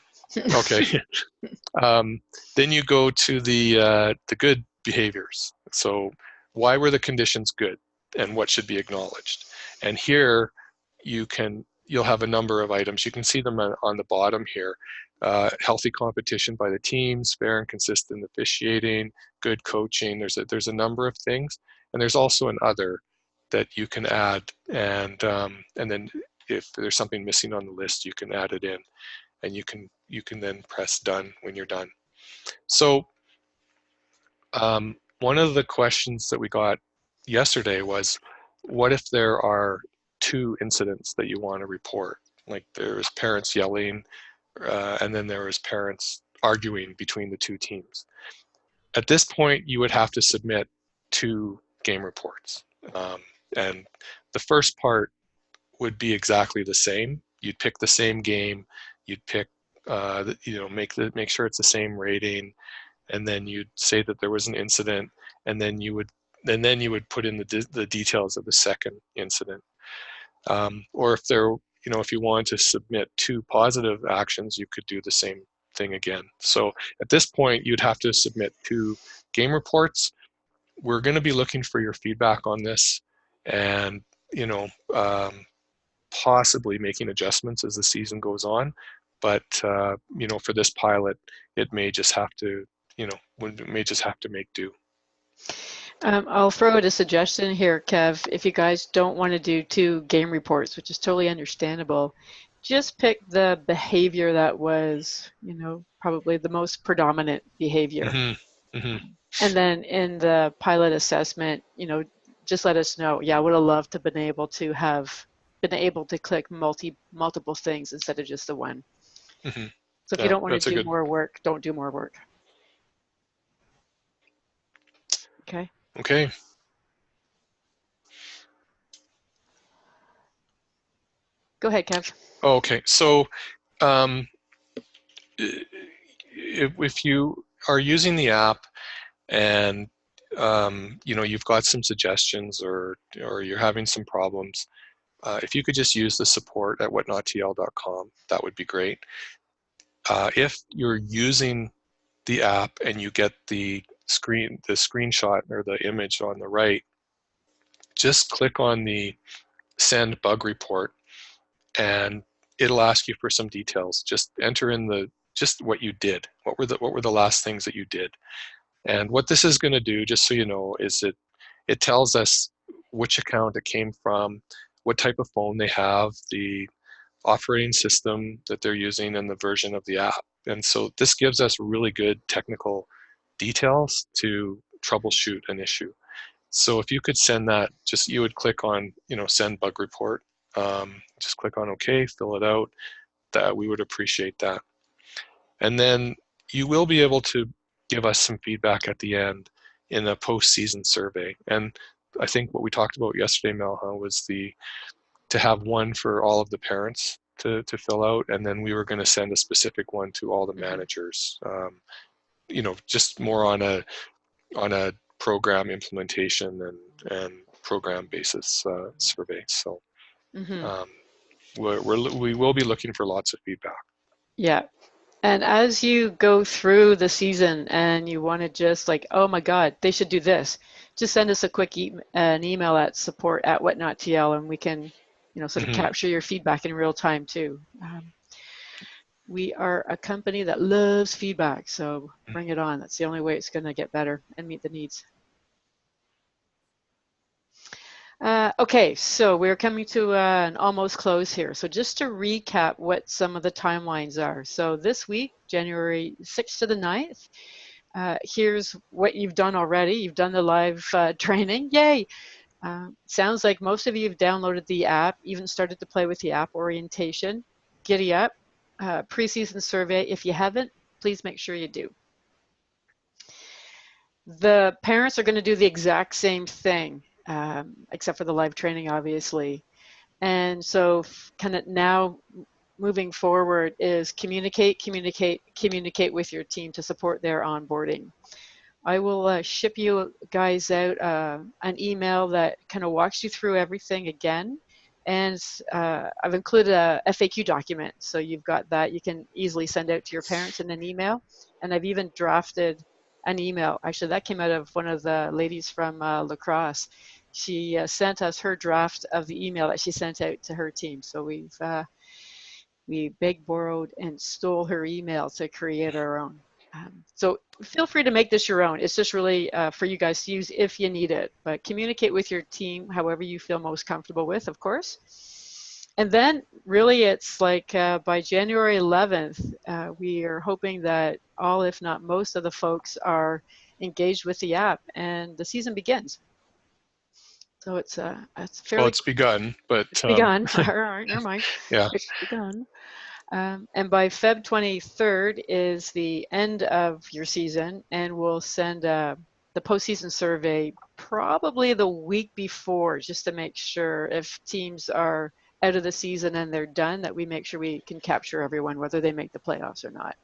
Speaker 2: Okay. Then you go to the good behaviors. So why were the conditions good, and what should be acknowledged? And here you'll have a number of items. You can see them on the bottom here. Healthy competition by the teams, fair and consistent officiating, good coaching. There's a number of things, and there's also an other that you can add, and then if there's something missing on the list, you can add it in, and you can then press done when you're done. So one of the questions that we got yesterday was, what if there are two incidents that you want to report? Like there was parents yelling, and then there was parents arguing between the two teams. At this point, you would have to submit two game reports. And the first part would be exactly the same. You'd pick the same game. You'd pick, make sure it's the same rating, and then you'd say that there was an incident, and then you would put in the details of the second incident. Or if you wanted to submit two positive actions, you could do the same thing again. So at this point, you'd have to submit two game reports. We're going to be looking for your feedback on this, and possibly making adjustments as the season goes on. But for this pilot, it may just have to make do.
Speaker 1: I'll throw out a suggestion here, Kev. If you guys don't want to do two game reports, which is totally understandable, just pick the behavior that was, probably the most predominant behavior.
Speaker 2: Mm-hmm. Mm-hmm.
Speaker 1: And then in the pilot assessment, just let us know. Yeah, I would have loved to been able to click multiple things instead of just the one.
Speaker 2: Mm-hmm.
Speaker 1: So if you
Speaker 2: Yeah,
Speaker 1: don't want to do more work, don't do more work. Okay.
Speaker 2: Okay.
Speaker 1: Go ahead, Kev.
Speaker 2: Okay. So if you are using the app, and you've got some suggestions, or you're having some problems, if you could just use the support at whatnottl.com, that would be great. If you're using the app and you get the screenshot or the image on the right, just click on the send bug report, and it'll ask you for some details. Just enter in just what you did. What were the last things that you did? And what this is going to do, just so you know, is it tells us which account it came from, what type of phone they have, the operating system that they're using, and the version of the app. And so this gives us really good technical details to troubleshoot an issue. So if you could send that, you would click on, send bug report. Just click on OK, fill it out. That we would appreciate that. And then you will be able to give us some feedback at the end in a post-season survey. And I think what we talked about yesterday, Melha, was to have one for all of the parents to fill out, and then we were going to send a specific one to all the managers. Just more on a program implementation and program basis survey. So
Speaker 1: Mm-hmm.
Speaker 2: um, we will be looking for lots of feedback.
Speaker 1: Yeah. And as you go through the season and you want to just like, oh my God, they should do this, just send us a quick an email at support@whatnottl, and we can, sort of
Speaker 2: Mm-hmm.
Speaker 1: capture your feedback in real time too. We are a company that loves feedback, so bring it on. That's the only way it's going to get better and meet the needs. Okay, so we're coming to an almost close here. So just to recap what some of the timelines are. So this week, January 6th to the 9th, here's what you've done already. You've done the live training. Yay! Sounds like most of you have downloaded the app, even started to play with the app orientation. Giddy up. Preseason survey. If you haven't, please make sure you do. The parents are going to do the exact same thing, except for the live training, obviously. And so kind of now moving forward is communicate with your team to support their onboarding. I will ship you guys out an email that kind of walks you through everything again. And I've included a FAQ document, so you've got that you can easily send out to your parents in an email. And I've even drafted an email. Actually, that came out of one of the ladies from La Crosse. She sent us her draft of the email that she sent out to her team. So we begged, borrowed, and stole her email to create our own. So feel free to make this your own. It's just really for you guys to use if you need it. But communicate with your team however you feel most comfortable with, of course. And then really it's like by January 11th, we are hoping that all, if not most of the folks are engaged with the app and the season begins. So it's
Speaker 2: Well,
Speaker 1: fairly,
Speaker 2: it's begun, but
Speaker 1: it's begun. All right, never mind.
Speaker 2: yeah.
Speaker 1: It's begun. And by Feb 23rd is the end of your season, and we'll send the postseason survey probably the week before, just to make sure if teams are out of the season and they're done, that we make sure we can capture everyone, whether they make the playoffs or not.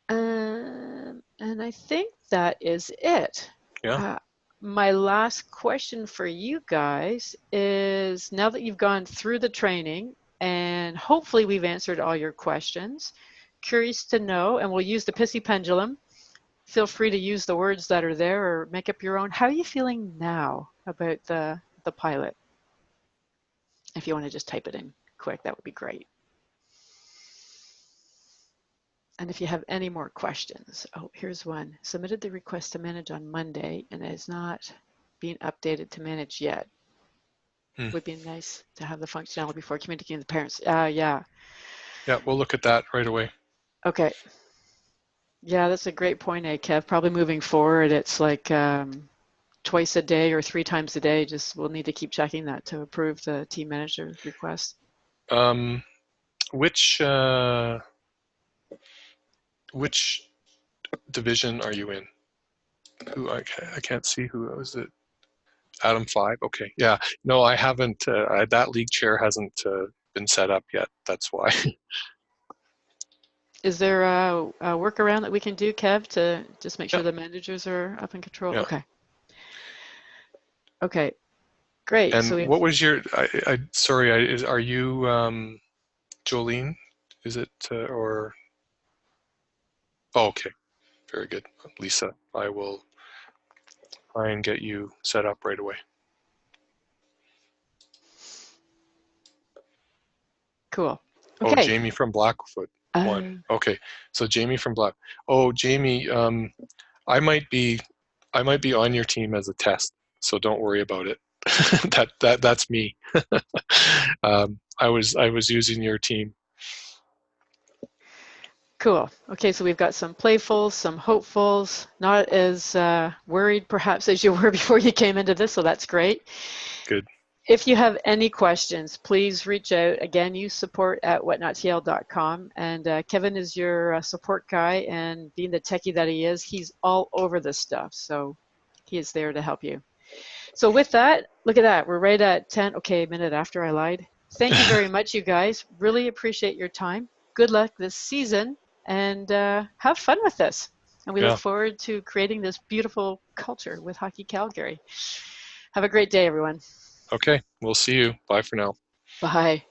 Speaker 1: And I think that is it.
Speaker 2: Yeah.
Speaker 1: My last question for you guys is, now that you've gone through the training and hopefully we've answered all your questions, curious to know, and we'll use the pissy pendulum. Feel free to use the words that are there or make up your own. How are you feeling now about the pilot? If you want to just type it in quick, that would be great. And if you have any more questions, oh, here's one. Submitted the request to manage on Monday and it is not being updated to manage yet.
Speaker 2: Hmm.
Speaker 1: Would be nice to have the functionality before communicating with the parents. Yeah.
Speaker 2: Yeah, we'll look at that right away.
Speaker 1: Okay. Yeah, that's a great point, Kev. Probably moving forward, it's like twice a day or 3 times a day. Just we'll need to keep checking that to approve the team manager request.
Speaker 2: Um, which which division are you in? Who I can't see who was it. Adam 5. Okay. Yeah. No, I haven't. That league chair hasn't been set up yet. That's why.
Speaker 1: Is there a workaround that we can do, Kev, to just make
Speaker 2: Yeah,
Speaker 1: sure the managers are up in control?
Speaker 2: yeah.
Speaker 1: Okay. Okay. Great. So
Speaker 2: And
Speaker 1: we
Speaker 2: what was your? Sorry. Are you Jolene? Is it or? Oh, okay. Very good, Lisa. I will try and get you set up right away.
Speaker 1: cool.
Speaker 2: Oh,
Speaker 1: Okay.
Speaker 2: Jamie from Blackfoot one.
Speaker 1: Uh,
Speaker 2: Okay, so Jamie from Black. Oh, Jamie, I might be, I might be on your team as a test, so don't worry about it. That's me. I was using your team.
Speaker 1: Cool. Okay, so we've got some playfuls, some hopefuls, not as worried perhaps as you were before you came into this, so that's great.
Speaker 2: Good.
Speaker 1: If you have any questions, please reach out. Again, use support@whatnottl.com. And Kevin is your support guy, and being the techie that he is, he's all over this stuff. So he is there to help you. So with that, look at that. We're right at 10. Okay, a minute after I lied. Thank you very much, you guys. Really appreciate your time. Good luck this season, and have fun with this. And we look
Speaker 2: Yeah.
Speaker 1: forward to creating this beautiful culture with Hockey Calgary. Have a great day, everyone.
Speaker 2: Okay. We'll see you. Bye for now.
Speaker 1: Bye.